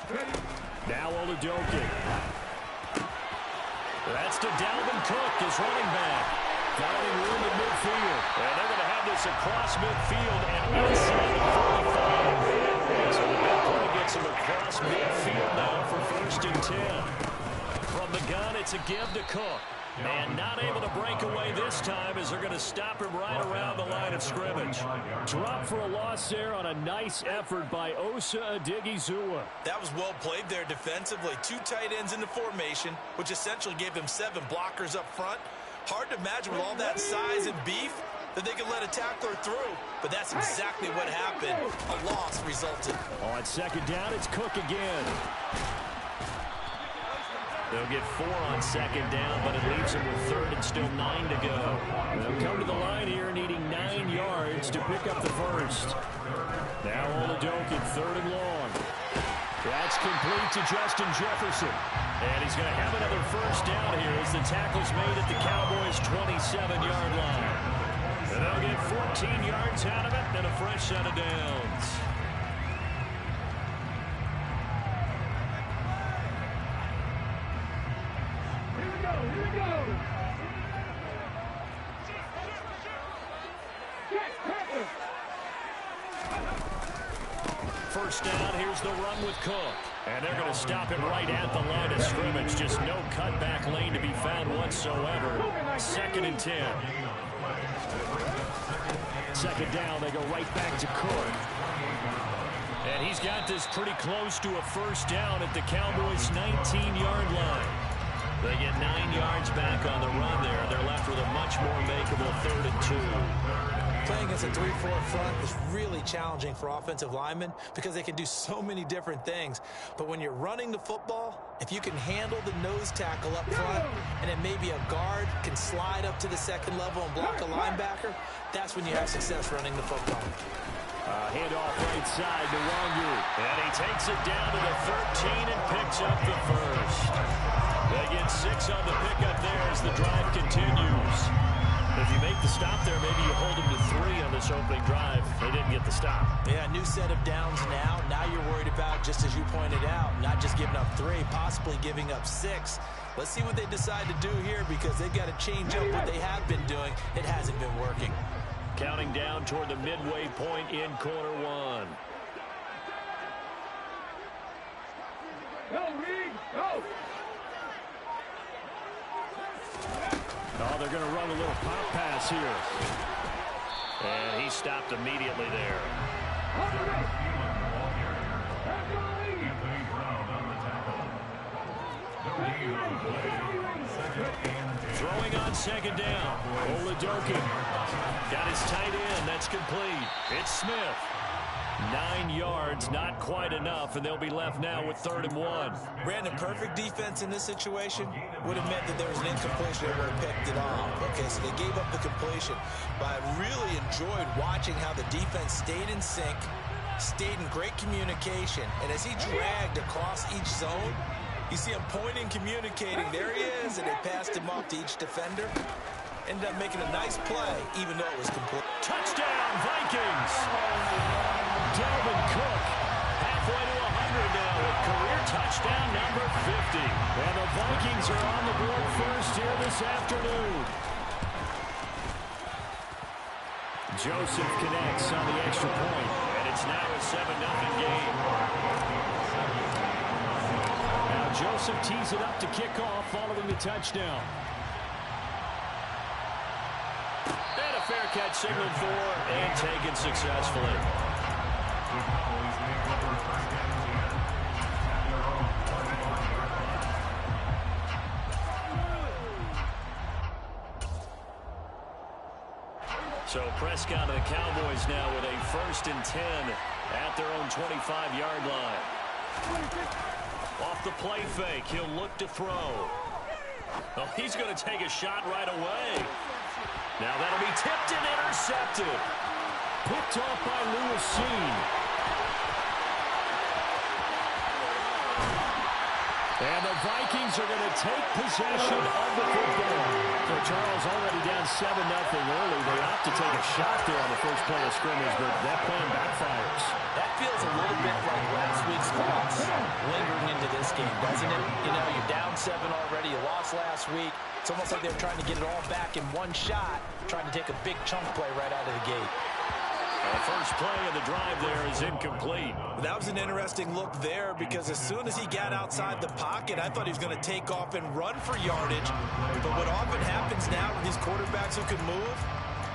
Now Oladokin. That's to Dalvin Cook, his running back. Finding room at midfield. And they're going to have this across midfield and outside the 45. So the big play gets him across midfield now for 1st and 10. From the gun, it's a give to Cook. And not able to break away this time as they're going to stop him right around the line of scrimmage. Drop for a loss there on a nice effort by Osa Odighizuwa. That was well played there defensively. 2 tight ends in the formation, which essentially gave them 7 blockers up front. Hard to imagine with all that size and beef that they could let a tackler through. But that's exactly what happened. A loss resulted. On 2nd down, it's Cook again. They'll get 4 on 2nd down, but it leaves them with 3rd and still 9 to go. They'll come to the line here needing 9 yards to pick up the 1st. Now Oladokin, 3rd and long. That's complete to Justin Jefferson. And he's going to have another 1st down here as the tackle's made at the Cowboys' 27-yard line. And they'll get 14 yards out of it and a fresh set of downs. First down, here's the run with Cook. And they're going to stop it right at the line of scrimmage. Just no cutback lane to be found whatsoever. 2nd and 10. 2nd down, they go right back to Cook. And he's got this pretty close to a 1st down at the Cowboys' 19-yard line. They get 9 yards back on the run there. They're left with a much more makeable 3rd and 2. Playing against a 3-4 front is really challenging for offensive linemen because they can do so many different things. But when you're running the football, if you can handle the nose tackle up front and then maybe a guard can slide up to the 2nd level and block a linebacker, that's when you have success running the football. Handoff right side to Wangu. And he takes it down to the 13 and picks up the 1st. They get 6 on the pickup there as the drive continues. If you make the stop there, maybe you hold them to 3 on this opening drive. They didn't get the stop. Yeah, new set of downs now. Now you're worried about, just as you pointed out, not just giving up 3, possibly giving up 6. Let's see what they decide to do here because they've got to change up what they have been doing. It hasn't been working. Counting down toward the midway point in quarter 1. Go, Reed, go! Oh, they're going to run a little pop pass here. And he stopped immediately there. Throwing on 2nd down. Oladokin got his tight end. That's complete. It's Smith. 9 yards, not quite enough, and they'll be left now with 3rd and 1. Brandon, perfect defense in this situation would have meant that there was an incompletion that would have picked it off. Okay, so they gave up the completion. But I really enjoyed watching how the defense stayed in sync, stayed in great communication, and as he dragged across each zone, you see him pointing, communicating. There he is, and they passed him off to each defender. Ended up making a nice play, even though it was complete. Touchdown, Vikings! Dalvin Cook, halfway to 100 now with career touchdown number 50. And the Vikings are on the board first here this afternoon. Joseph connects on the extra point, and it's now a 7-0 game. Now Joseph tees it up to kick off following the touchdown. And a fair catch signaled for and taken successfully. So Prescott and the Cowboys now with a 1st and 10 at their own 25-yard line. Off the play fake, he'll look to throw. Oh, he's going to take a shot right away. Now that'll be tipped and intercepted. Picked off by Lewis Seen. And the Vikings are going to take possession of the football. So Charles already down 7-0 early. They opt to take a shot there on the first play of scrimmage, but that plan backfires. That feels a little bit like last week's loss. lingering into this game, doesn't it? You know, you're down 7 already. You lost last week. It's almost like they're trying to get it all back in one shot, trying to take a big chunk play right out of the gate. The first play of the drive there is incomplete. That was an interesting look there because as soon as he got outside the pocket, I thought he was going to take off and run for yardage. But what often happens now with these quarterbacks who can move,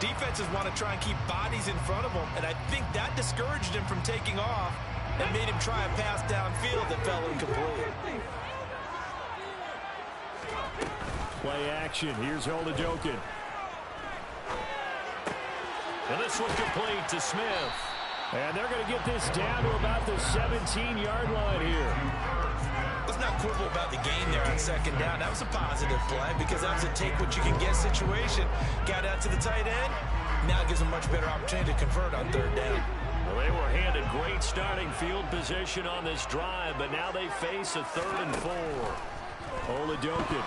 defenses want to try and keep bodies in front of them, and I think that discouraged him from taking off and made him try a pass downfield that fell incomplete. Play action. Here's Olajokin. And this one's complete to Smith. And they're going to get this down to about the 17-yard line here. Let's not quibble about the gain there on second down. That was a positive play because that was a take-what-you-can-get situation. Got out to the tight end. Now it gives them much better opportunity to convert on third down. Well, they were handed great starting field position on this drive, but now they face a 3rd and 4. Olajokin.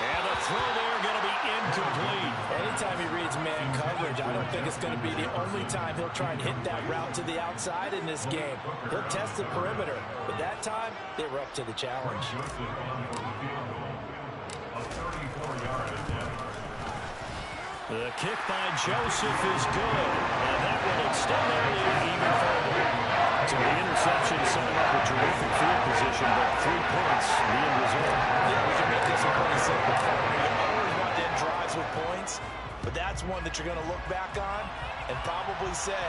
And the throw there going to be incomplete. Anytime he reads man coverage, I don't think it's going to be the only time he'll try and hit that route to the outside in this game. He'll test the perimeter, but that time they were up to the challenge. The kick by Joseph is good, and that will extend their lead even further. So the interception setting up a terrific field position, but 3 points, the end result. Yeah, we can make this a pretty simple point. You always want to end drives with points, but that's one that you're going to look back on and probably say,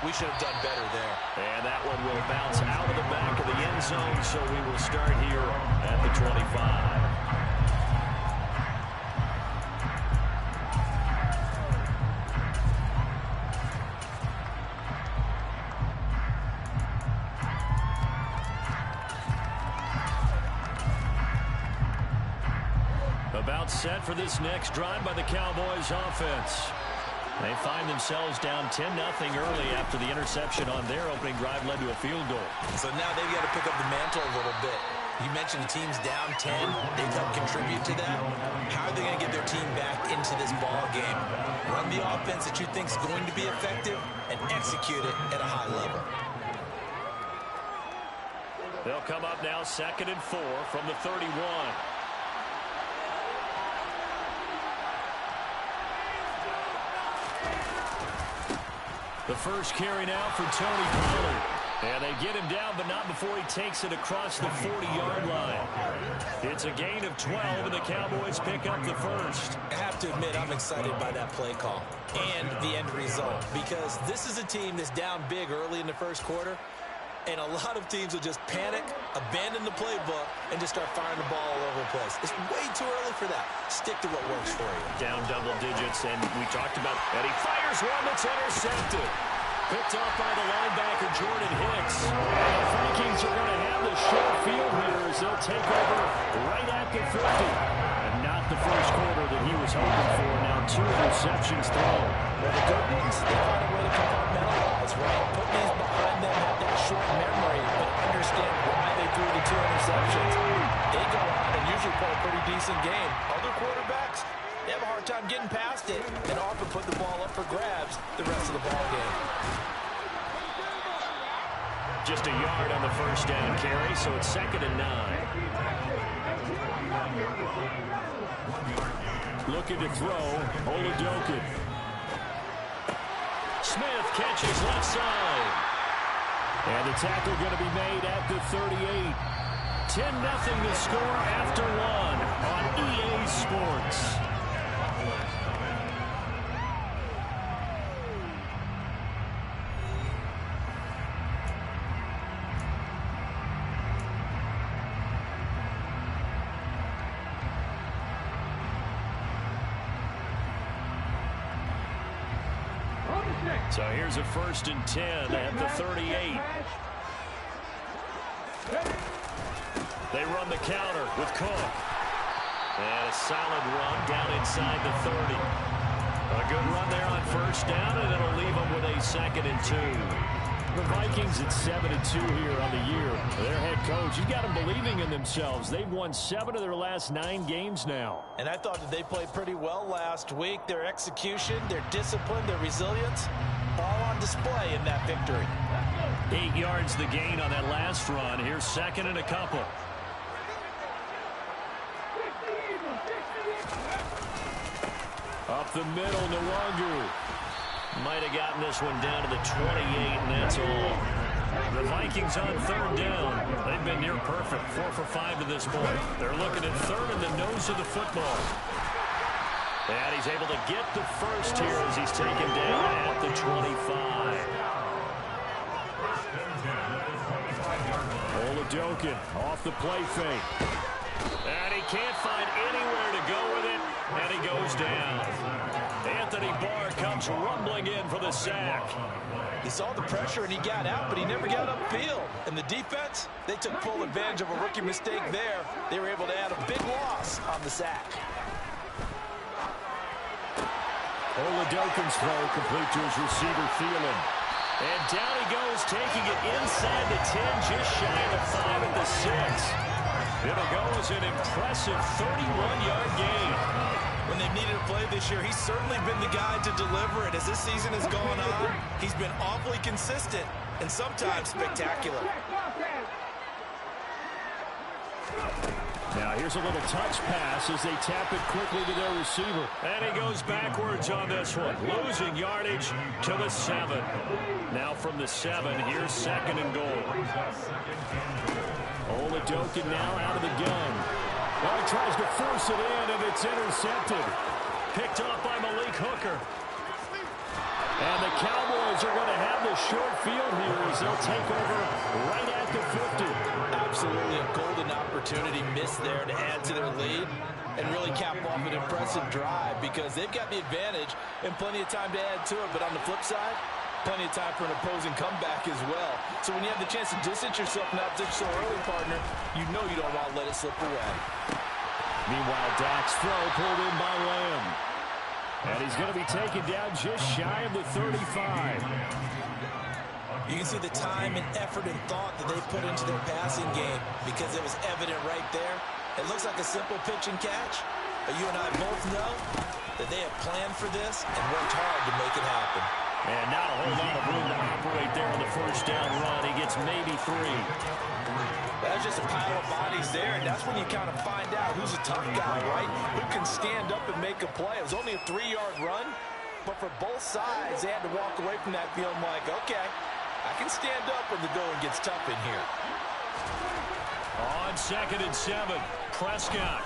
we should have done better there. And that one will bounce out of the back of the end zone, so we will start here at the 25. About set for this next drive by the Cowboys offense. They find themselves down 10-0 early after the interception on their opening drive led to a field goal. So now they've got to pick up the mantle a little bit. You mentioned the team's down 10. They've helped contribute to that. How are they going to get their team back into this ball game? Run the offense that you think is going to be effective and execute it at a high level. They'll come up now 2nd and 4 from the 31. The first carry now for Tony Pollard. And they get him down, but not before he takes it across the 40-yard line. It's a gain of 12, and the Cowboys pick up the first. I have to admit, I'm excited by that play call and the end result because this is a team that's down big early in the first quarter, and a lot of teams will just panic, abandon the playbook, and just start firing the ball all over the place. It's way too early for that. Stick to what works for you. Down double digits, and we talked about that. He fires one that's intercepted. Picked off by the linebacker, Jordan Hicks. And the Vikings are going to have the short field here as they'll take over right at the 50. And not the first quarter that he was hoping for. Now 2 interceptions thrown. Well, the good news, they find a way to compartmentalize, right? Put these behind them, have that short memory, but understand why they threw the 2 interceptions. They go on and usually play a pretty decent game. Other quarterbacks, they have a hard time getting past it and often put the ball up for grabs the rest of the ball game. Just a yard on the first down carry, so it's 2nd and 9. Looking to throw, Olajokin. Smith catches left side. And the tackle going to be made at the 38. 10-0 to score after 1 on EA Sports. So here's a 1st and 10 at the 38. They run the counter with Cook. And a solid run down inside the 30. A good run there on first down, and it'll leave them with a 2nd and 2. The Vikings at 7-2 here on the year. Their head coach, he's got them believing in themselves. They've won 7 of their last 9 games now. And I thought that they played pretty well last week. Their execution, their discipline, their resilience, all on display in that victory. 8 yards the gain on that last run. Here's second and a couple. Up the middle, Nwangu. Might have gotten this one down to the 28, and that's all. The Vikings on third down. They've been near perfect, 4 for 5 to this point. They're looking at third in the nose of the football. And he's able to get the first here as he's taken down at the 25. Oladokin off the play fake. And he can't find anywhere to go with it, and he goes down. Anthony Barr comes rumbling in for the sack. He saw the pressure and he got out, but he never got upfield. And the defense, they took full advantage of a rookie mistake there. They were able to add a big loss on the sack. Oladokin's throw complete to his receiver, Thielen. And down he goes, taking it inside the 10, just shy of the 5 at the 6. It'll go as an impressive 31-yard gain. When they've needed a play this year, he's certainly been the guy to deliver it. As this season has gone on, he's been awfully consistent and sometimes spectacular. Now here's a little touch pass as they tap it quickly to their receiver. And he goes backwards on this one, losing yardage to the 7. Now from the 7, here's second and goal. Oladokin now out of the gun. Well, he tries to force it in, and it's intercepted. Picked off by Malik Hooker. And the Cowboys are going to have the short field here as they'll take over right at the 50. Absolutely a golden opportunity missed there to add to their lead and really cap off an impressive drive because they've got the advantage and plenty of time to add to it. But on the flip side, plenty of time for an opposing comeback as well. So when you have the chance to distance yourself from that so early, partner, you know you don't want to let it slip away. Meanwhile, Dak's throw pulled in by Lamb. And he's going to be taken down just shy of the 35. You can see the time and effort and thought that they put into their passing game because it was evident right there. It looks like a simple pitch and catch, but you and I both know that they have planned for this and worked hard to make it happen. And not a whole lot of room to operate there on the first down run. He gets maybe 3. That's just a pile of bodies there, and that's when you kind of find out who's a tough guy, right? Who can stand up and make a play. It was only a 3-yard run, but for both sides, they had to walk away from that feeling like, okay, I can stand up when the going gets tough in here. On second and 7, Prescott.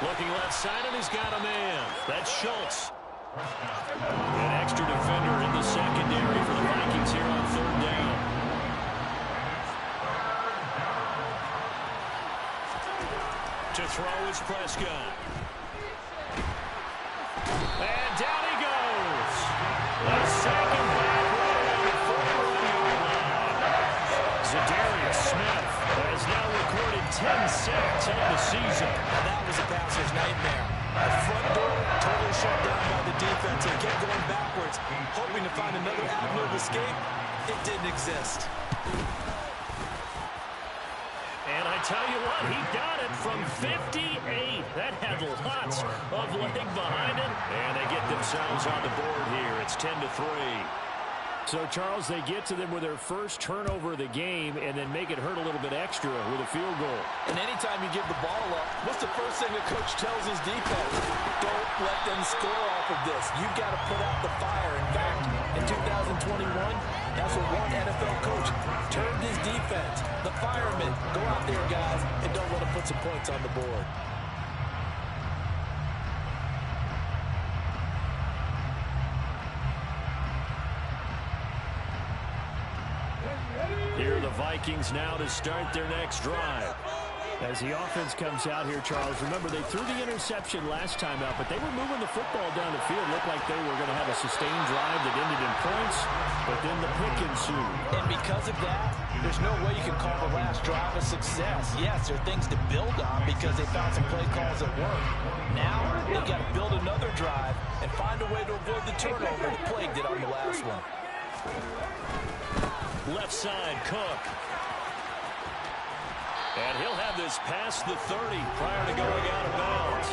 Looking left side, and he's got a man. That's Schultz. An extra defender in the secondary for the Vikings here on third down. To throw is Prescott. And down he goes. Let's take him back right around the 41-yard line. Zadarius Smith has now recorded 10 sacks on the season. And that was a passer's nightmare. The front door totally shut down by the defense and kept going backwards, hoping to find another avenue of escape. It didn't exist. And I tell you what, he got it from 58. That had lots of leg behind it. And they get themselves on the board here. It's 10-3. So, Charles, they get to them with their first turnover of the game and then make it hurt a little bit extra with a field goal. And anytime you give the ball up, what's the first thing the coach tells his defense? Don't let them score off of this. You've got to put out the fire. In fact, in 2021, that's what one NFL coach termed his defense. The firemen. Go out there, guys, and don't let them put some points on the board. Here are the Vikings now to start their next drive. As the offense comes out here, Charles, remember they threw the interception last time out, but they were moving the football down the field. Looked like they were going to have a sustained drive that ended in points, but then the pick ensued. And because of that, there's no way you can call the last drive a success. Yes, there are things to build on because they found some play calls that work. Now, they've got to build another drive and find a way to avoid the turnover that plagued it on the last one. Left side, Cook. And he'll have this past the 30 prior to going out of bounds.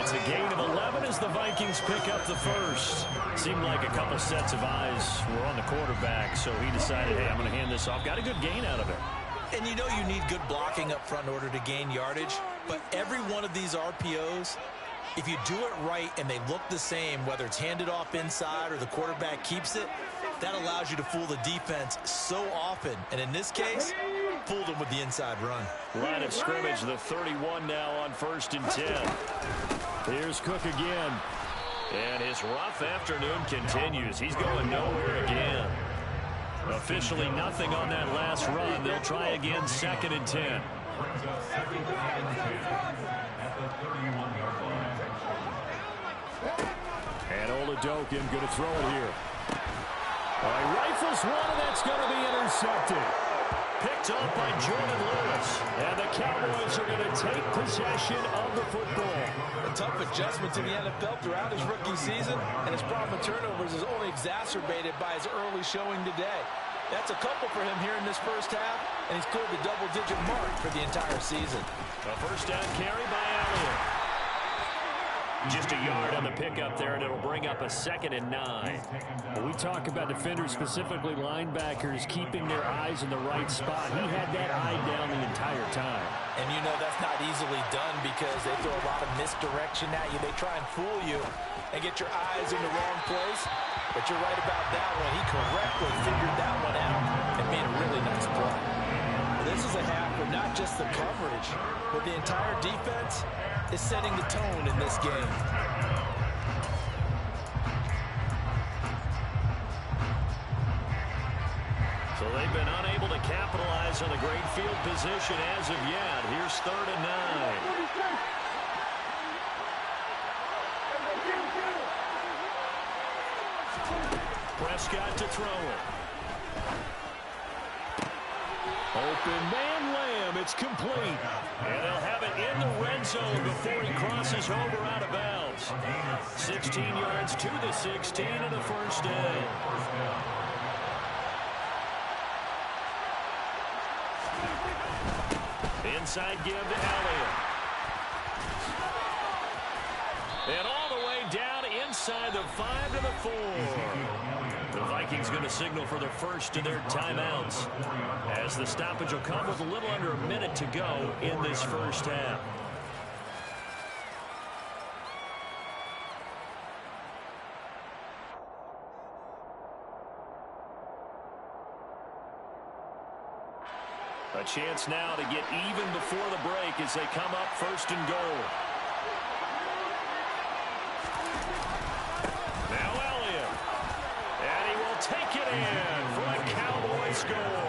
It's a gain of 11 as the Vikings pick up the first. Seemed like a couple sets of eyes were on the quarterback, so he decided, hey, I'm going to hand this off. Got a good gain out of it. And you know you need good blocking up front in order to gain yardage, but every one of these RPOs, if you do it right and they look the same, whether it's handed off inside or the quarterback keeps it, that allows you to fool the defense so often. And in this case, fooled them with the inside run. Line of scrimmage, the 31 now on 1st and 10. Here's Cook again. And his rough afternoon continues. He's going nowhere again. Officially nothing on that last run. They'll try again 2nd and 10. And Oladokin going to throw it here. He rifles one, and that's going to be intercepted. Picked up by Jordan Lewis. And the Cowboys are going to take possession of the football. A tough adjustment to the NFL throughout his rookie season, and his problem with turnovers is only exacerbated by his early showing today. That's a couple for him here in this first half, and he's cleared the double-digit mark for the entire season. A first down carry by Elliott. Just a yard on the pickup there, and it'll bring up a 2nd and 9. When we talk about defenders, specifically linebackers, keeping their eyes in the right spot, he had that eye down the entire time. And you know that's not easily done because they throw a lot of misdirection at you. They try and fool you and get your eyes in the wrong place. But you're right about that one. He correctly figured that one out and made a really nice play. This is a half where not just the coverage, but the entire defense is setting the tone in this game. So they've been unable to capitalize on the great field position as of yet. Here's 3rd and 9. Prescott to throw it. Open man Lamb. It's complete. And they'll have it in the red zone before he crosses over out of bounds. 16 yards to the 16 and a first down. Inside give to Elliott. And all the way down inside the 5 to the 4. The Vikings going to signal for the first of their timeouts, as the stoppage will come with a little under a minute to go in this first half. A chance now to get even before the break as they come up 1st and goal. Now Elliott. And he will take it in for a Cowboy score.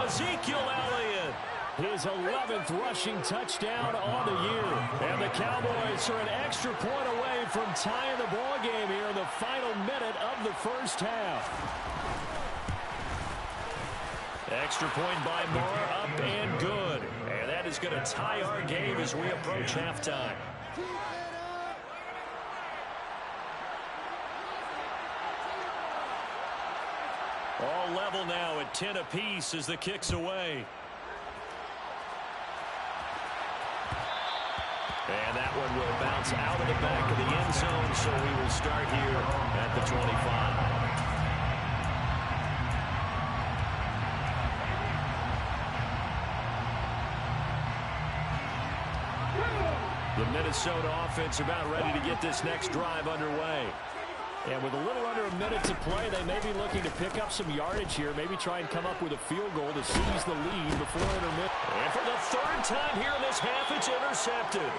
Ezekiel Elliott. His 11th rushing touchdown on the year. And the Cowboys are an extra point away from tying the ball game here in the final minute of the first half. Extra point by Moore, up and good. And that is going to tie our game as we approach halftime. All level now at 10 apiece as the kick's away. And that one will bounce out of the back of the end zone, so we will start here at the 25. The Minnesota offense about ready to get this next drive underway. And with a little under a minute to play, they may be looking to pick up some yardage here, maybe try and come up with a field goal to seize the lead before intermission. And for the 3rd time here in this half, it's intercepted.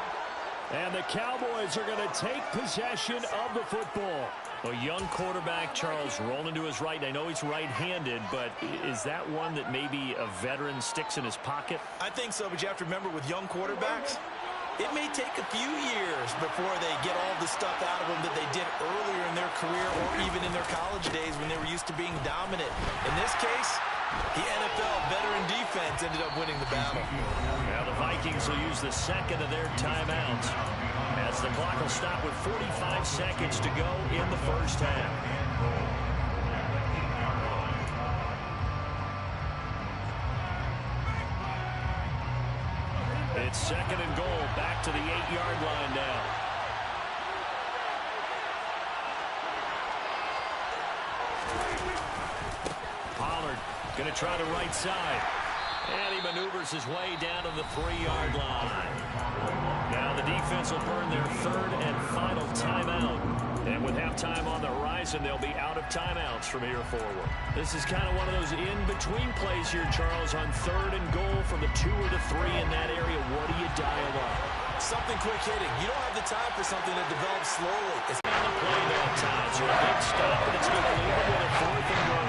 And the Cowboys are going to take possession of the football. A young quarterback, Charles, rolling to his right. I know he's right-handed, but is that one that maybe a veteran sticks in his pocket? I think so, but you have to remember with young quarterbacks, it may take a few years before they get all the stuff out of them that they did earlier in their career or even in their college days when they were used to being dominant. In this case, the NFL veteran defense ended up winning the battle. Now the Vikings will use the 2nd of their timeouts as the clock will stop with 45 seconds to go in the first half. It's second and goal. Back to the 8-yard line now. Pollard going to try the right side. And he maneuvers his way down to the 3-yard line. Now the defense will burn their third and final timeout. And with halftime on the horizon, they'll be out of timeouts from here forward. This is kind of one of those in-between plays here, Charles, on third and goal from the 2 or the 3 in that area. What do you dial up? Something quick hitting. You don't have the time for something that develops slowly. It's on the play that time. So a big stop, and it's going to leave them with a 4th and goal.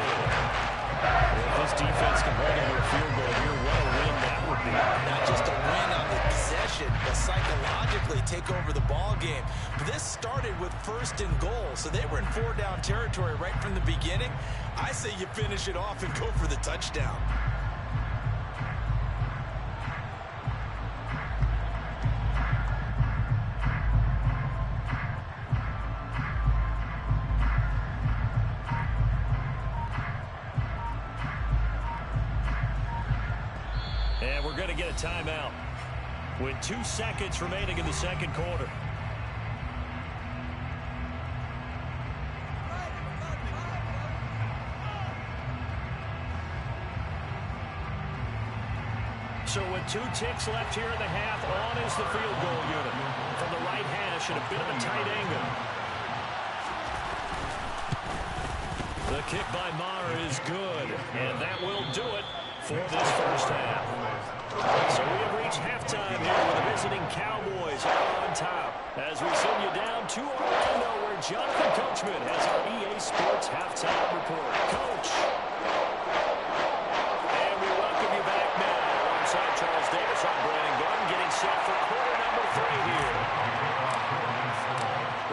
Well, if this defense can hold them to a field goal here, what a win that would be. Not just a win on the possession, but psychologically take over the ball game. But this started with 1st and goal, so they were in 4-down territory right from the beginning. I say you finish it off and go for the touchdown. And we're going to get a timeout with 2 seconds remaining in the second quarter. So with 2 ticks left here in the half, on is the field goal unit. From the right hash at a bit of a tight angle. The kick by Maher is good, and that will do it for this first half. So we have reached halftime here with the visiting Cowboys on top. As we send you down to Orlando, where Jonathan Coachman has our EA Sports halftime report. Coach. And we welcome you back now. Alongside Charles Davis, I'm Brandon Gordon, getting set for quarter number 3 here.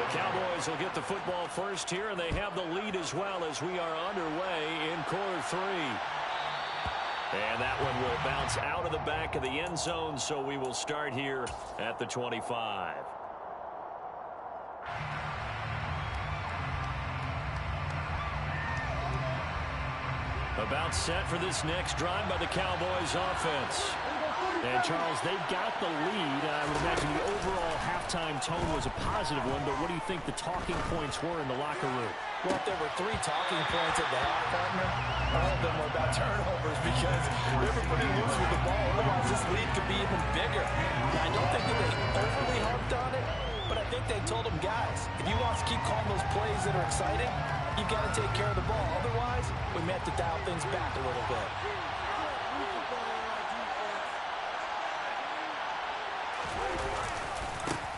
The Cowboys will get the football first here, and they have the lead as well as we are underway in quarter 3. And that one will bounce out of the back of the end zone, so we will start here at the 25. About set for this next drive by the Cowboys offense. And, Charles, they've got the lead. I would imagine the overall halftime tone was a positive one, but what do you think the talking points were in the locker room? Well, if there were 3 talking points at the half, partner, all of them were about turnovers because they were pretty loose with the ball. Otherwise, this lead could be even bigger. Now, I don't think that they overly harped on it, but I think they told them, guys, if you want to keep calling those plays that are exciting, you've got to take care of the ball. Otherwise, we may have to dial things back a little bit.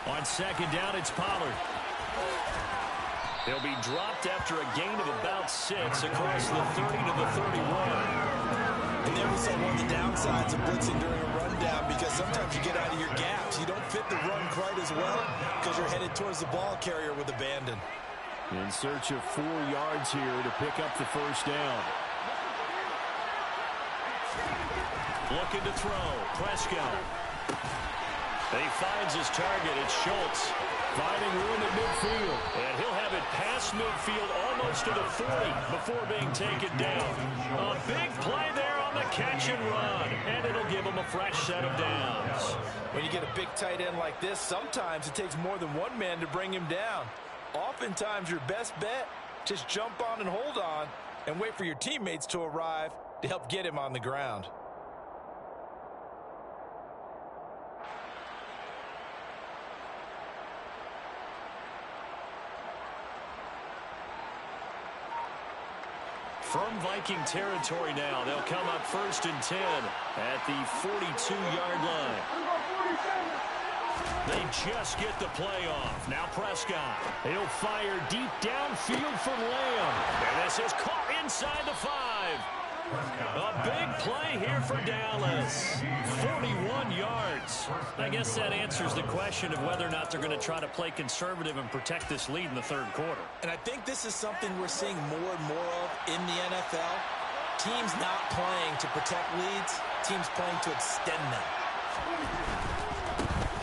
On second down, it's Pollard. He'll be dropped after a gain of about 6 across the 30 to the 31. And there we saw one of the downsides of blitzing during a rundown, because sometimes you get out of your gaps. You don't fit the run quite as well because you're headed towards the ball carrier with abandon. In search of 4 yards here to pick up the first down. Looking to throw. Prescott. He finds his target. It's Schultz. Finding room at midfield. And he'll have it past midfield almost to the 40 before being taken down. A big play there on the catch and run. And it'll give him a fresh set of downs. When you get a big tight end like this, sometimes it takes more than one man to bring him down. Oftentimes your best bet, just jump on and hold on and wait for your teammates to arrive to help get him on the ground. From Viking territory now, they'll come up 1st and 10 at the 42-yard line. They just get the play off. Now Prescott. He'll fire deep downfield for Lamb. And this is caught inside the 5. A big play here for Dallas. 41 yards. I guess that answers the question of whether or not they're going to try to play conservative and protect this lead in the 3rd quarter. And I think this is something we're seeing more and more of in the NFL. Teams not playing to protect leads, teams playing to extend them.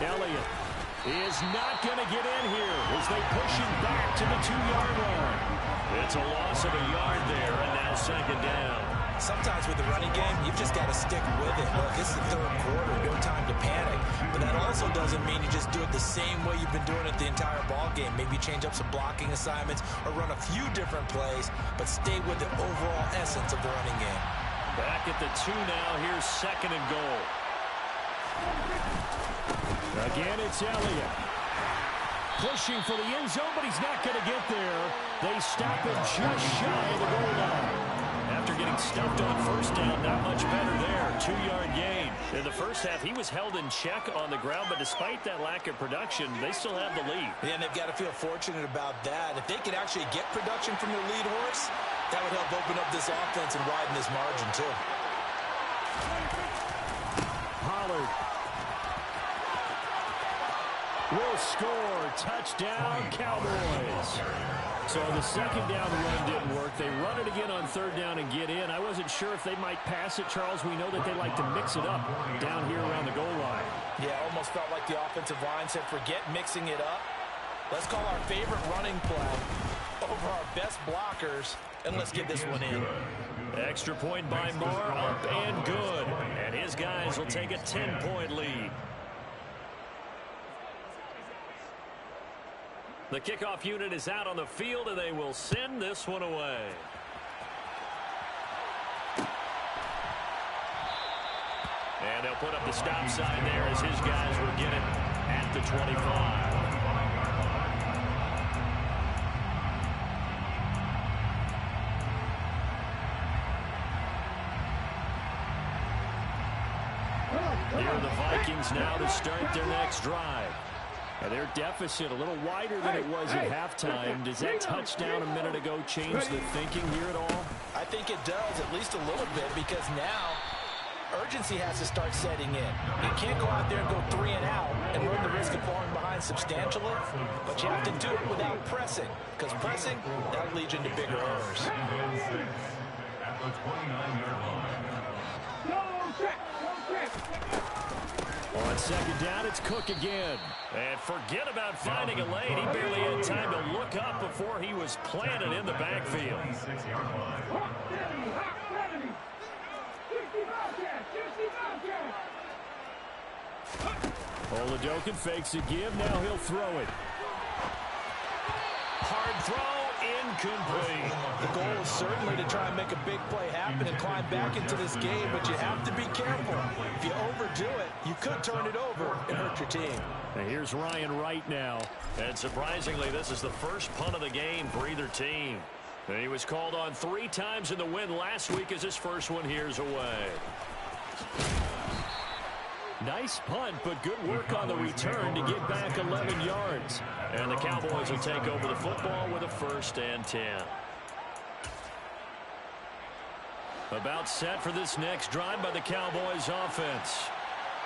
Elliott is not going to get in here as they push him back to the 2-yard line. It's a loss of a yard there, and now 2nd down. Sometimes with the running game, you've just got to stick with it. Look, this is the third quarter, no time to panic. But that also doesn't mean you just do it the same way you've been doing it the entire ball game. Maybe change up some blocking assignments or run a few different plays, but stay with the overall essence of the running game. Back at the 2 now. Here's second and goal. Again, it's Elliott. Pushing for the end zone, but he's not going to get there. They stop him just shy of the goal line. After getting stuffed on first down, not much better there. 2-yard gain. In the first half, he was held in check on the ground, but despite that lack of production, they still have the lead. Yeah, and they've got to feel fortunate about that. If they could actually get production from their lead horse, that would help open up this offense and widen this margin, too. Pollard will score. Touchdown, Cowboys. So the second down run didn't work. They run it again on third down and get in. I wasn't sure if they might pass it, Charles. We know that they like to mix it up down here around the goal line. Yeah, almost felt like the offensive line said, forget mixing it up. Let's call our favorite running play over our best blockers, and let's get this one in. Extra point by Marr, up and good. And his guys will take a 10-point lead. The kickoff unit is out on the field, and they will send this one away. And they'll put up the stop sign there as his guys will get it at the 25. Here are the Vikings now to start their next drive. And their deficit a little wider than it was at halftime. Does that touchdown a minute ago change the thinking here at all? I think it does, at least a little bit, because now urgency has to start setting in. You can't go out there and go 3 and out and run the risk of falling behind substantially, but you have to do it without pressing, because pressing, that'll lead you into bigger errors. At the 29-yard line. On second down, it's Cook again. And forget about finding a lane. He barely had time to look up before he was planted in the backfield. Oladokin fakes a give. Now he'll throw it. Hard throw. Incomplete. The goal is certainly to try and make a big play happen and climb back into this game, but you have to be careful. If you overdo it, you could turn it over and hurt your team. And here's Ryan Wright now. And surprisingly, this is the first punt of the game for either team. And he was called on 3 times in the win last week as his first one here's away. Nice punt, but good work on the return to get back 11 yards. And the Cowboys will take over the football with a 1st and 10. About set for this next drive by the Cowboys offense.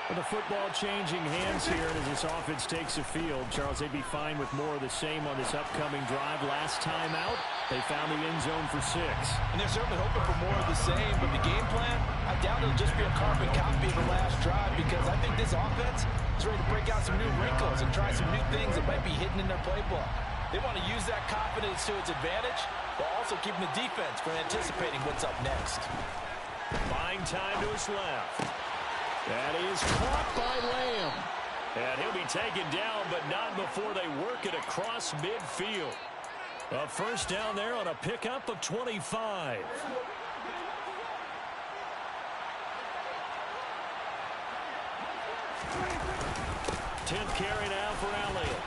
With the football changing hands here as this offense takes the field, Charles, they'd be fine with more of the same on this upcoming drive. Last time out, they found the end zone for 6. And they're certainly hoping for more of the same, but the game plan, I doubt it'll just be a carbon copy of the last drive, because I think this offense is ready to break out some new wrinkles and try some new things that might be hidden in their playbook. They want to use that confidence to its advantage, while also keeping the defense from anticipating what's up next. Buying time to his left. That is caught by Lamb. And he'll be taken down, but not before they work it across midfield. A 1st down there on a pickup of 25. Tamp carry now for Elliott.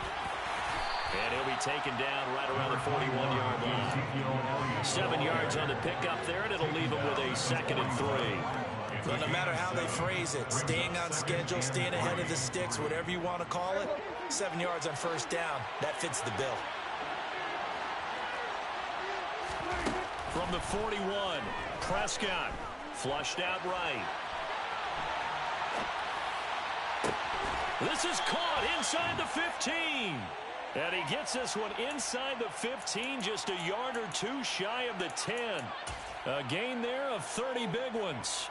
And he'll be taken down right around the 41-yard line. 7 yards on the pickup there, and it'll leave him with a 2nd and 3. Well, no matter how they phrase it, staying on schedule, staying ahead of the sticks, whatever you want to call it, 7 yards on 1st down, that fits the bill. From the 41, Prescott flushed out right. This is caught inside the 15. And he gets this one inside the 15, just a yard or 2 shy of the 10. A gain there of 30 big ones.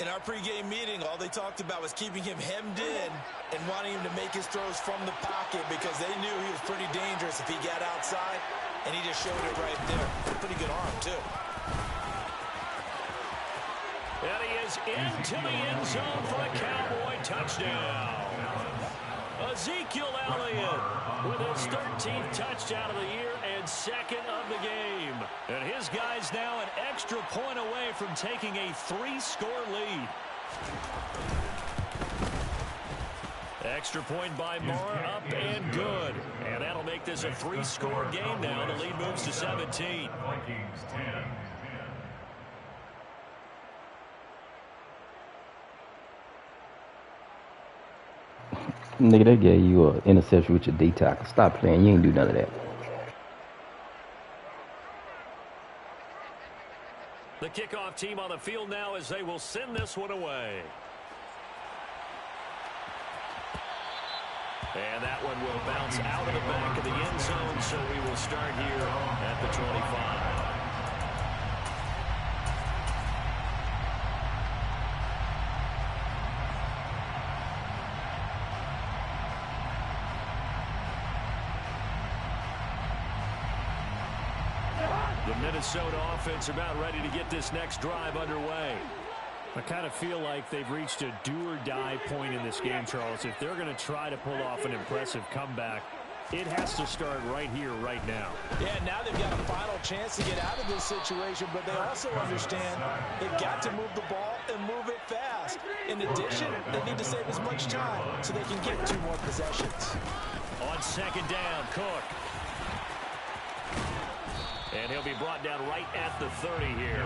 In our pregame meeting, all they talked about was keeping him hemmed in and wanting him to make his throws from the pocket, because they knew he was pretty dangerous if he got outside, and he just showed it right there. Pretty good arm, too. And he is into the end zone for a Cowboy touchdown. Ezekiel Elliott with his 13th touchdown of the year and second of the game. And his guy's now an extra point away from taking a 3-score lead. Extra point by Moore, up and good. And that'll make this a 3-score game now. The lead moves to 17. Vikings 10. Nigga, they gave you an interception with your D tackle. Stop playing. You ain't do none of that. The kickoff team on the field now as they will send this one away. And that one will bounce out of the back of the end zone, so we will start here at the 25. The Minnesota offense about ready to get this next drive underway. I kind of feel like they've reached a do-or-die point in this game, Charles. If they're going to try to pull off an impressive comeback, it has to start right here, right now. Yeah, now they've got a final chance to get out of this situation, but they also understand they've got to move the ball and move it fast. In addition, they need to save as much time so they can get 2 more possessions. On second down, Cook. And he'll be brought down right at the 30 here.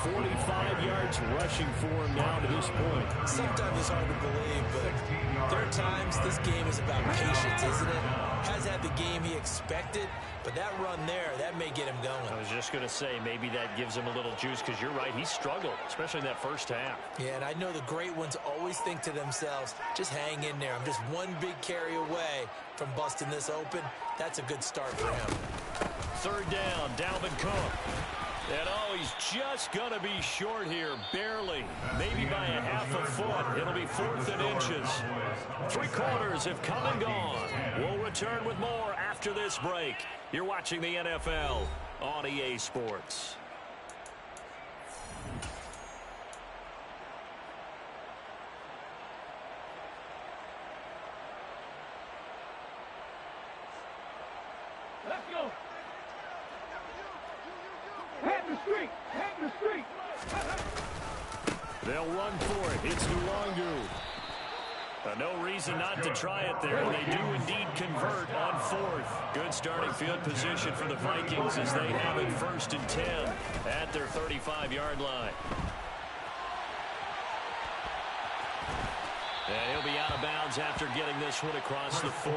45 yards rushing for him now to this point. Sometimes it's hard to believe, but there are times this game is about patience, isn't it? Has had the game he expected, but that run there, that may get him going. I was just going to say, maybe that gives him a little juice, because you're right, he struggled, especially in that first half. Yeah, and I know the great ones always think to themselves, just hang in there. I'm just one big carry away from busting this open. That's a good start for him. Third down, Dalvin Cook. And oh, he's just going to be short here, barely. Maybe by a half a foot. It'll be 4th and inches. 3 quarters have come and gone. We'll return with more after this break. You're watching the NFL on EA Sports. Let's go. Head the street. Head the street. They'll run for it. It's Nwangu. No reason not to try it there. They do indeed convert on 4th. Good starting field position for the Vikings as they have it 1st and 10 at their 35-yard line. And he'll be out of bounds after getting this one across the 40.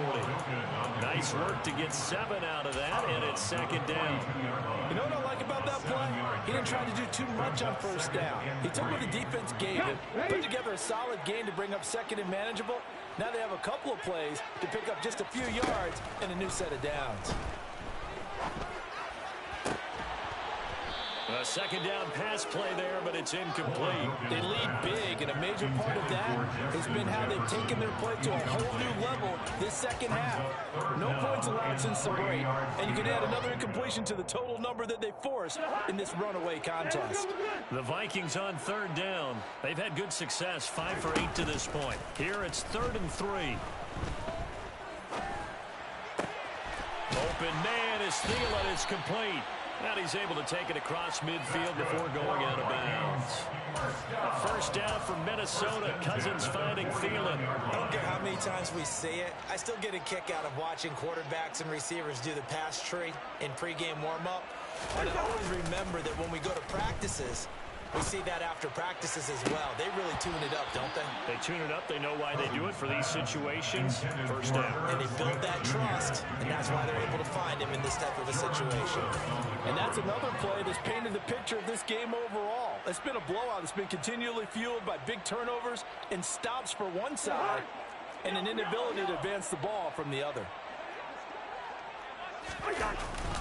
Nice work to get 7 out of that, and it's 2nd down. You know what I like about that play? He didn't try to do too much on 1st down. He took what the defense gave him, put together a solid game to bring up 2nd and manageable. Now they have a couple of plays to pick up just a few yards and a new set of downs. A 2nd down pass play there, but it's incomplete. They lead big, and a major part of that has been how they've taken their play to a whole new level this second half. No points allowed since the break, and you can add another incompletion to the total number that they forced in this runaway contest. The Vikings on 3rd down. They've had good success, 5 for 8 to this point. Here it's 3rd and 3. Open man is Thielen. It's complete. And he's able to take it across midfield before going out of bounds. A 1st down for Minnesota. Cousins finding Thielen. I don't care how many times we see it. I still get a kick out of watching quarterbacks and receivers do the pass tree in pregame warm-up. And I always remember that when we go to practices, we see that after practices as well. They really tune it up, don't they? They tune it up. They know why they do it for these situations. 1st down. And they build that trust, and that's why they're able to find him in this type of a situation. And that's another play that's painted the picture of this game overall. It's been a blowout. It's been continually fueled by big turnovers and stops for one side and an inability to advance the ball from the other.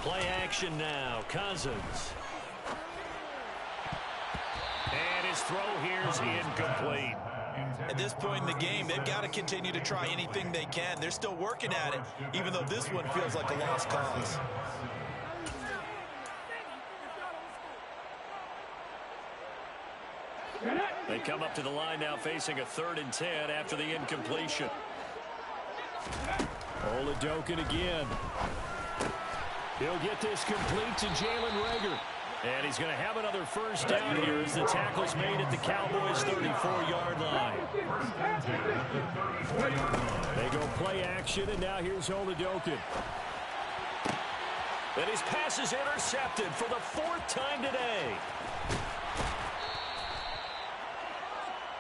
Play action now. Cousins. And his throw here is incomplete. At this point in the game, they've got to continue to try anything they can. They're still working at it, even though this one feels like a lost cause. They come up to the line now facing a 3rd and 10 after the incompletion. Oladokin again. He'll get this complete to Jalen Reagor. And he's going to have another first down here as the tackle's made at the Cowboys' 34-yard line. They go play action, and now here's Oladokin. And his pass is intercepted for the 4th time today.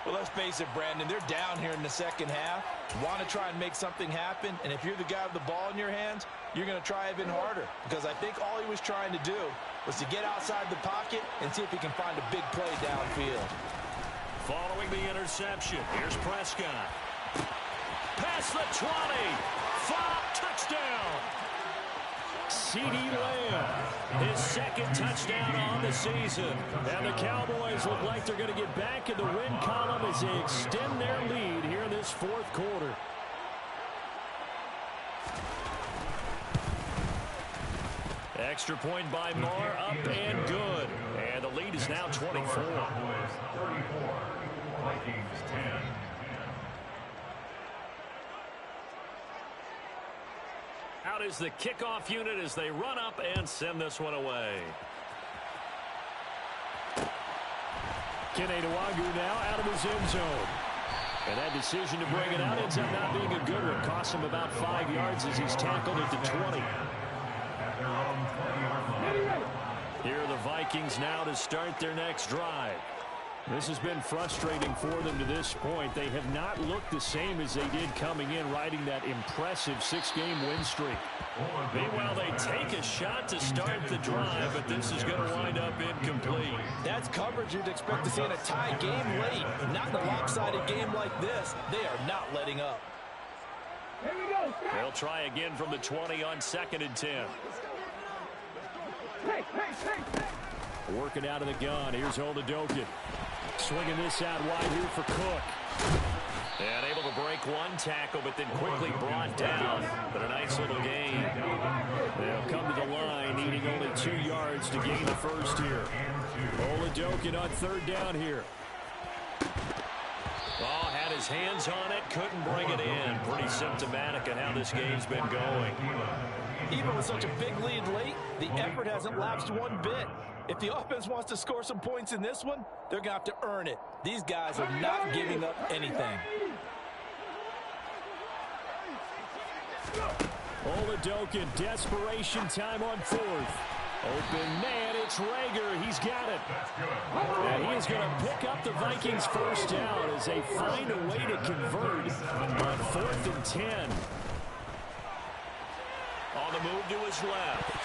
Well, let's face it, Brandon, they're down here in the second half. Want to try and make something happen, and if you're the guy with the ball in your hands, you're going to try even harder, because I think all he was trying to do was to get outside the pocket and see if he can find a big play downfield. Following the interception, here's Prescott. Past the 20. 5, touchdown. CeeDee Lamb, His 2nd touchdown on the season. and the Cowboys look like they're going to get back in the win column as they extend their lead here in this 4th quarter. Extra point by Moore, up and good. And the lead is now 24. Cowboys 34, Vikings 10. Out is the kickoff unit as they run up and send this one away. Kene Nwangwu now out of his end zone. And that decision to bring it out ends up not being a good one. Costs him about 5 yards as he's tackled at the 20. At their own 20-yard line. Here are the Vikings now to start their next drive. This has been frustrating for them to this point. They have not looked the same as they did coming in, riding that impressive 6-game win streak. Meanwhile, they take a shot to start the drive, but this is going to wind up incomplete. That's coverage you'd expect to see in a tie game late. Not in a lopsided game like this. They are not letting up. They'll try again from the 20 on 2nd and 10. Working out of the gun. Here's Oladokin. Swinging this out wide here for Cook. And able to break one tackle, but then quickly brought down. But a nice little gain. They'll come to the line, needing only 2 yards to gain the first here. Oladokin on 3rd down here. Oh, had his hands on it, couldn't bring it in. Pretty symptomatic of how this game's been going. Even with such a big lead late, the effort hasn't lapsed one bit. If the offense wants to score some points in this one, they're going to have to earn it. These guys are not giving up anything. Oladokin, desperation time on 4th. Open man, it's Reagor. He's got it. And he is going to pick up the Vikings' first down as they find a way to convert on 4th and 10. On the move to his left.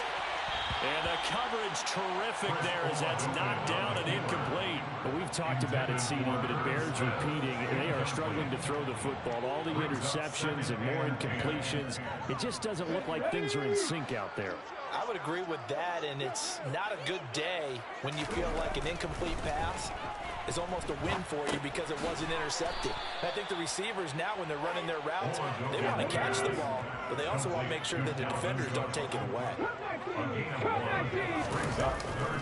And the coverage terrific there as that's knocked down and incomplete. Well, we've talked about it, CD, but it bears repeating. They are struggling to throw the football. All the interceptions and more incompletions. It just doesn't look like things are in sync out there. I would agree with that, and it's not a good day when you feel like an incomplete pass is almost a win for you because it wasn't intercepted. And I think the receivers now, when they're running their routes, they want to catch the ball, but they also want to make sure that the defenders don't take it away.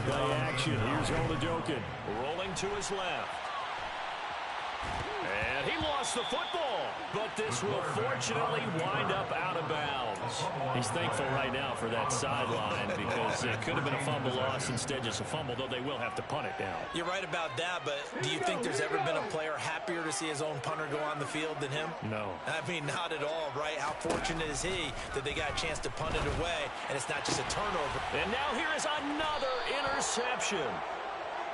Play action. Here's Oladokin. Rolling to his left. And he lost the football, but this will fortunately wind up out of bounds. He's thankful right now for that sideline because it could have been a fumble loss, instead just a fumble, though they will have to punt it down. You're right about that, but do you think there's ever been a player happier to see his own punter go on the field than him? No. I mean, not at all, right? How fortunate is he that they got a chance to punt it away, and it's not just a turnover. And now here is another interception.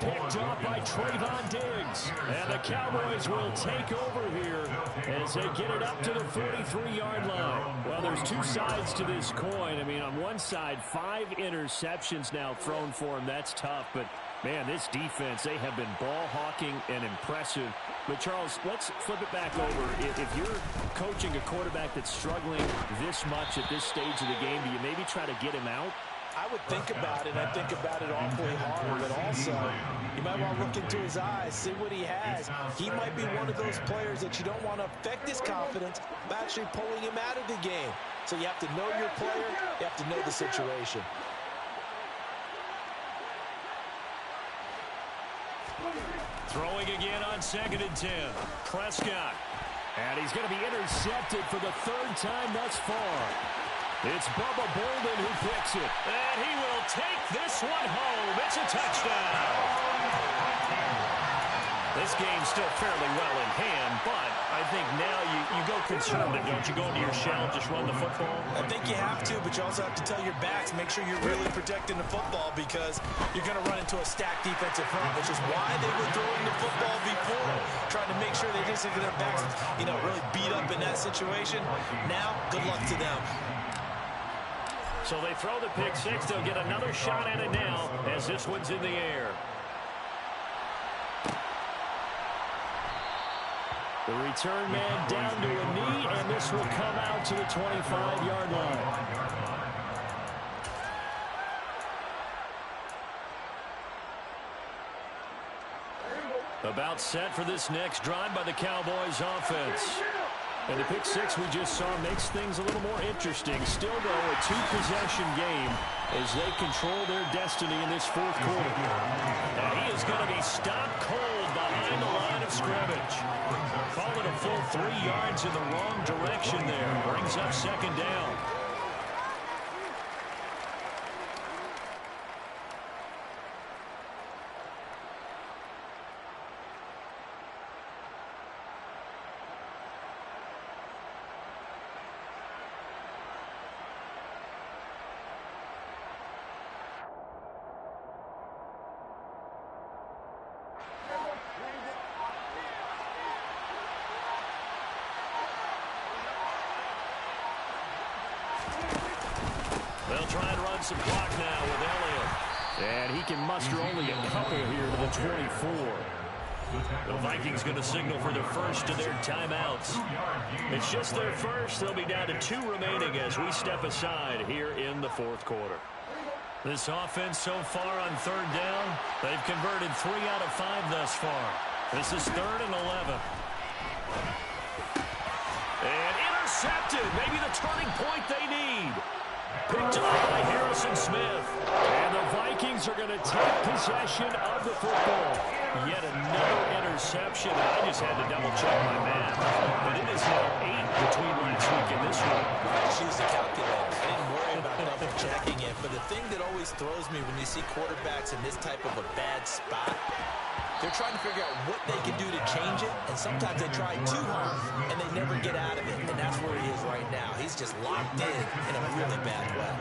Picked up by Trayvon Diggs. And the Cowboys will take over here as they get it up to the 43-yard line. Well, there's 2 sides to this coin. I mean, on one side, 5 interceptions now thrown for him. That's tough. But, man, this defense, they have been ball hawking and impressive. But, Charles, let's flip it back over. If you're coaching a quarterback that's struggling this much at this stage of the game, do you maybe try to get him out? I would think about it, and I think about it awfully hard, but also you might want to look into his eyes, see what he has. He might be one of those players that you don't want to affect his confidence by actually pulling him out of the game. So you have to know your player, you have to know the situation. Throwing again on 2nd and 10. Prescott. And he's going to be intercepted for the 3rd time thus far. It's Bubba Bolden who picks it. And he will take this one home. It's a touchdown. This game's still fairly well in hand, but I think now you go conservative, don't you? Go into your shell, just run the football? I think you have to, but you also have to tell your backs, make sure you're really protecting the football because you're going to run into a stacked defensive front, which is why they were throwing the football before, trying to make sure they didn't get their backs, really beat up in that situation. Now, good luck to them. So they throw the pick six. They'll get another shot at it now as this one's in the air. The return man down to a knee, and this will come out to the 25-yard line. About set for this next drive by the Cowboys offense. And the pick six we just saw makes things a little more interesting. Still, though, a two-possession game as they control their destiny in this 4th quarter. And he is going to be stopped cold behind the line of scrimmage. Call it a full 3 yards in the wrong direction there. Brings up 2nd down. They'll try and run some clock now with Elliott. And he can muster only a couple here to the 24. The Vikings going to signal for the first of their timeouts. It's just their first. They'll be down to 2 remaining as we step aside here in the 4th quarter. This offense so far on 3rd down, they've converted 3 out of 5 thus far. This is 3rd and 11. And intercepted. Maybe the turning point they need. Picked off by Harrison Smith. And the Vikings are going to take possession of the football. Yet another interception. I just had to double-check my math. But it is now 8 between last week and this week. Just use the calculator. I didn't worry about double-checking it. But the thing that always throws me when you see quarterbacks in this type of a bad spot, they're trying to figure out what they can do to change it, and sometimes they try too hard, and they never get out of it, and that's where he is right now. He's just locked in a really bad way.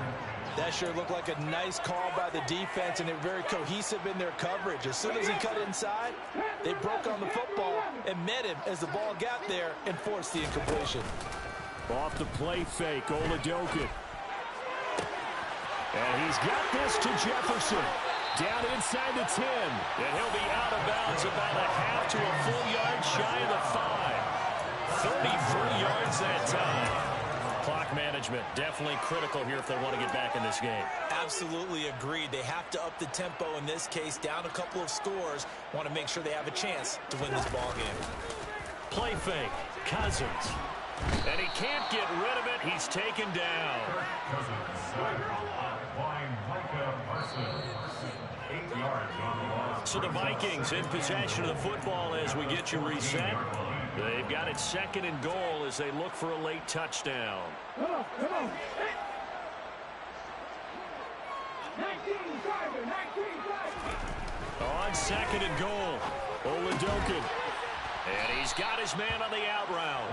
That sure looked like a nice call by the defense, and they're very cohesive in their coverage. As soon as he cut inside, they broke on the football and met him as the ball got there and forced the incompletion. Off the play fake, Oladokun. And he's got this to Jefferson. Down inside the 10. And he'll be out of bounds about a half to a full yard shy of the 5. 33 yards that time. Clock management definitely critical here if they want to get back in this game. Absolutely agreed. They have to up the tempo in this case, down a couple of scores. Want to make sure they have a chance to win this ball game. Play fake. Cousins. And he can't get rid of it. He's taken down. So the Vikings in possession of the football as we get you reset. They've got it 2nd and goal as they look for a late touchdown. Come on. On 2nd and goal, Oladokun. And he's got his man on the out route.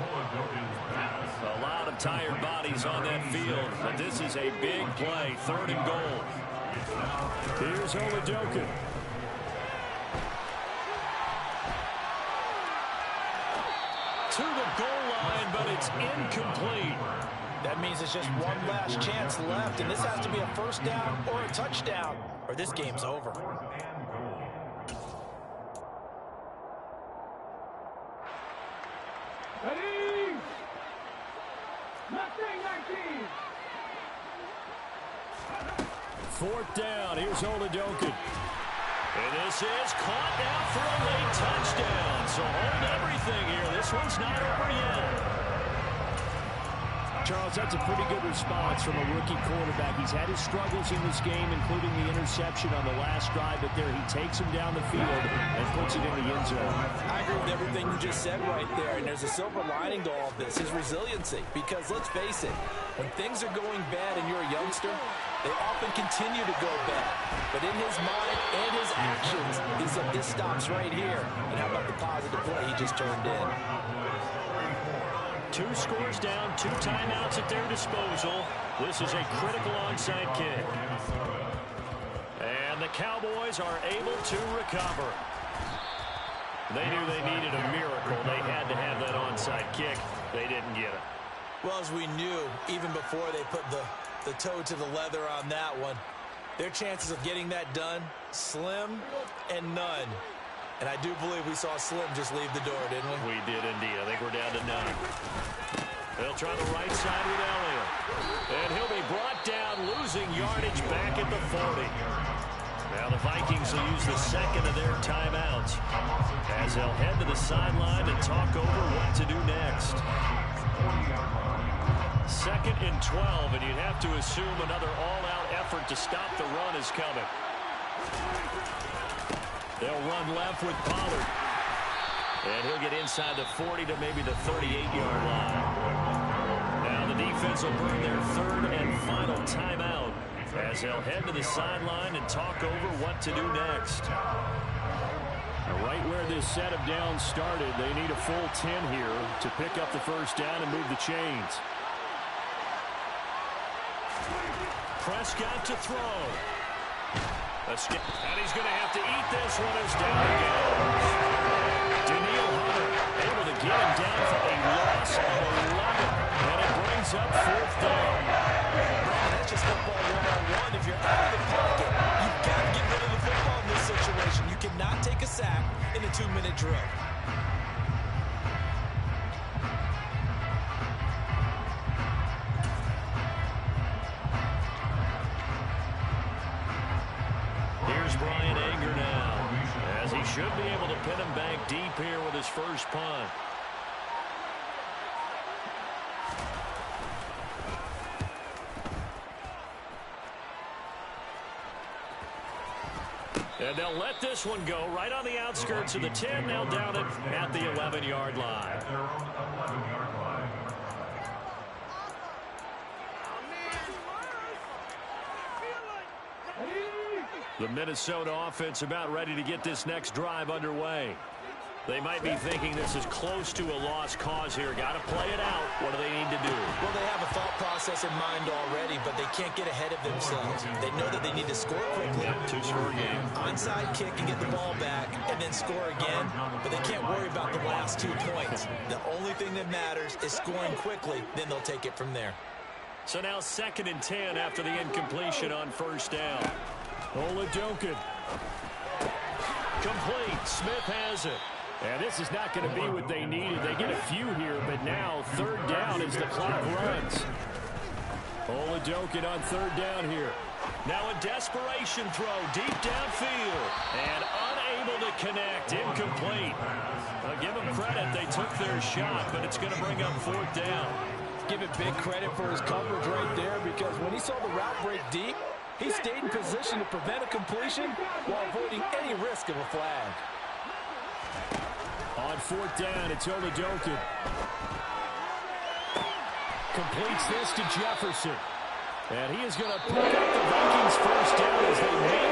A lot of tired bodies on that field, but this is a big play, 3rd and goal. Here's Oladokun. To the goal line, but it's incomplete. That means it's just one last chance left, and this has to be a 1st down or a touchdown, or this game's over. Ready? 4th down. Here's Oladokun. And this is caught now for a late touchdown. So hold everything here. This one's not over yet. Charles, that's a pretty good response from a rookie quarterback. He's had his struggles in this game, including the interception on the last drive, but there he takes him down the field and puts it in the end zone. I agree with everything you just said right there, and there's a silver lining to all of this, his resiliency. Because let's face it, when things are going bad and you're a youngster, they often continue to go bad. But in his mind and his actions, he's like, this stops right here. And how about the positive play he just turned in? 2 scores down, 2 timeouts at their disposal. This is a critical onside kick. And the Cowboys are able to recover. They knew they needed a miracle. They had to have that onside kick. They didn't get it. Well, as we knew, even before they put the toe to the leather on that one, their chances of getting that done, slim and none. And I do believe we saw Slim just leave the door, didn't we? We did indeed. I think we're down to none. They'll try the right side with Elliott. And he'll be brought down, losing yardage back at the 40. Now the Vikings will use the second of their timeouts as they'll head to the sideline and talk over what to do next. 2nd and 12, and you'd have to assume another all-out effort to stop the run is coming. They'll run left with Pollard. And he'll get inside the 40 to maybe the 38-yard line. Now the defense will burn their 3rd and final timeout as they'll head to the sideline and talk over what to do next. Right where this set of downs started, they need a full 10 here to pick up the first down and move the chains. Prescott to throw. And he's going to have to eat this one as down he goes. Daniil Hunter able to get him down for a loss of 11. And it brings up 4th down. That's just football 1-on-1. If you're out of the pocket, you've got to get rid of the football in this situation. You cannot take a sack in a 2-minute drill. Brian Anger now, as he should be able to pin him back deep here with his first punt. And they'll let this one go right on the outskirts of the 10. Now down it at the 11-yard line. The Minnesota offense about ready to get this next drive underway. They might be thinking this is close to a lost cause here. Got to play it out. What do they need to do? Well, they have a thought process in mind already, but they can't get ahead of themselves. They know that they need to score quickly. Yep, 2-score game. Onside kick and get the ball back and then score again, but they can't worry about the last 2 points. The only thing that matters is scoring quickly, then they'll take it from there. So now 2nd and 10 after the incompletion on 1st down. Oladokun. Complete. Smith has it. And this is not going to be what they needed. They get a few here, but now 3rd down as the clock runs. Oladokun on 3rd down here. Now a desperation throw deep downfield. And unable to connect. Incomplete. Give them credit. They took their shot, but it's going to bring up 4th down. Give it big credit for his coverage right there, because when he saw the route break deep, he stayed in position to prevent a completion while avoiding any risk of a flag. On 4th down, it's Oladokun. Completes this to Jefferson. And he is going to pick up the Vikings first down as they made